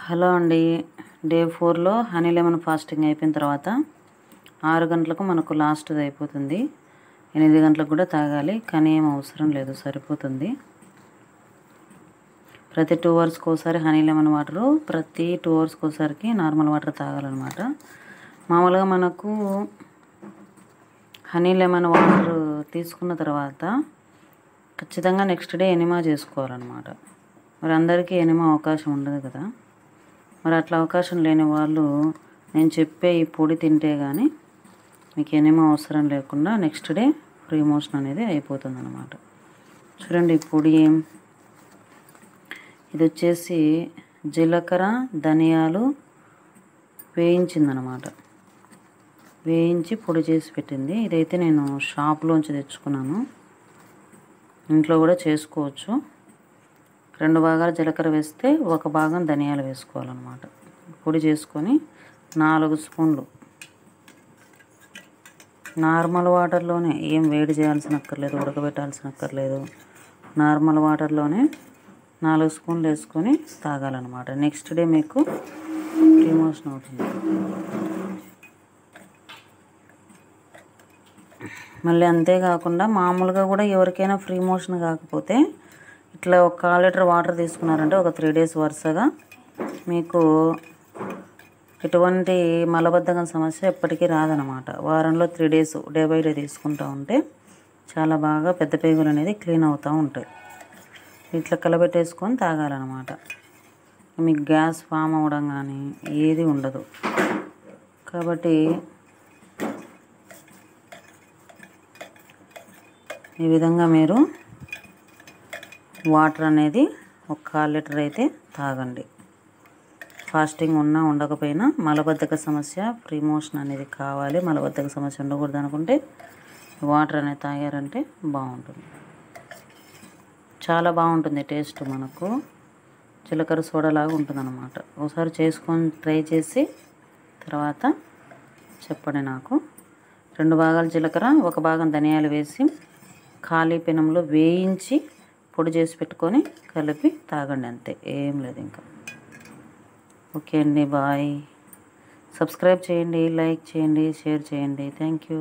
Hello అండి. Day 4లో honey lemon fasting అయిపోయిన తర్వాత 6 గంటలకు మనకు లాస్ట్ది అయిపోతుంది. 8 గంటలకు కూడా తాగాలి, కానీ ఏం అవసరం లేదు, సరిపోతుంది. ప్రతి 2 అవర్స్కి ఒకసారి హనీ లెమన్ వాటరు, ప్రతి 2 అవర్స్కి ఒకసారికి నార్మల్ వాటర్ తాగాలన్నమాట. మామూలుగా మనకు హనీ లెమన్ వాటర్ తీసుకున్న తర్వాత ఖచ్చితంగా నెక్స్ట్ డే ఎనిమా చేసుకోవాలన్నమాట. మరి అందరికీ ఎనిమా అవకాశం ఉండదు కదా. మరి అట్లా అవకాశం లేని వాళ్ళు నేను చెప్పే ఈ పొడి తింటే కానీ మీకు ఎనిమా అవసరం లేకుండా నెక్స్ట్ డే ఫ్రీ మోషన్ అనేది అయిపోతుంది అన్నమాట. చూడండి ఈ పొడి ఇది వచ్చేసి జీలకర్ర ధనియాలు వేయించిందనమాట. వేయించి పొడి చేసి పెట్టింది. ఇదైతే నేను షాప్లోంచి తెచ్చుకున్నాను, ఇంట్లో కూడా చేసుకోవచ్చు. 2 భాగాలు జీలకర్ర వేస్తే 1 భాగం ధనియాలు వేసుకోవాలన్నమాట. పొడి చేసుకొని 4 స్పూన్లు నార్మల్ వాటర్లోనే, ఏం వేడి చేయాల్సిన అక్కర్లేదు, ఉడకబెట్టాల్సిన అక్కర్లేదు, నార్మల్ వాటర్లోనే 4 స్పూన్లు వేసుకొని తాగాలన్నమాట. నెక్స్ట్ డే మీకు ఫ్రీ మోషన్ అవుతుంది. మళ్ళీ అంతేకాకుండా మామూలుగా కూడా ఎవరికైనా ఫ్రీ మోషన్ కాకపోతే ఇట్లా 1/4 లీటర్ వాటర్ తీసుకున్నారంటే ఒక 3 డేస్ వరుసగా మీకు ఎటువంటి మలబద్ధకం సమస్య ఎప్పటికీ రాదనమాట. వారంలో 3 డేస్ డే బై డే తీసుకుంటూ ఉంటే చాలా బాగా పెద్ద పేగులు అనేది క్లీన్ అవుతూ ఉంటాయి. ఇట్లా కలబెట్టేసుకొని తాగాలన్నమాట. మీకు గ్యాస్ ఫామ్ అవ్వడం కానీ ఏది ఉండదు. కాబట్టి ఈ విధంగా మీరు వాటర్ అనేది 1/4 లీటర్ అయితే తాగండి. ఫాస్టింగ్ ఉన్నా ఉండకపోయినా మలబద్ధక సమస్య, ఫ్రీ మోషన్ అనేది కావాలి, మలబద్ధక సమస్య ఉండకూడదు అనుకుంటే వాటర్ అనేది తాగారంటే బాగుంటుంది. చాలా బాగుంటుంది టేస్ట్. మనకు జీలకర్ర సోడాలాగా ఉంటుంది అన్నమాట. ఒకసారి చేసుకొని ట్రై చేసి తర్వాత చెప్పండి నాకు. 2 భాగాలు జీలకర్ర 1 భాగం ధనియాలు వేసి ఖాళీ పెనంలో వేయించి పొడి చేసి పెట్టుకొని కలిపి తాగండి, అంతే, ఏం లేదు ఇంకా. ఓకే అండి, బాయ్. సబ్స్క్రైబ్ చేయండి, లైక్ చేయండి, షేర్ చేయండి. Thank you.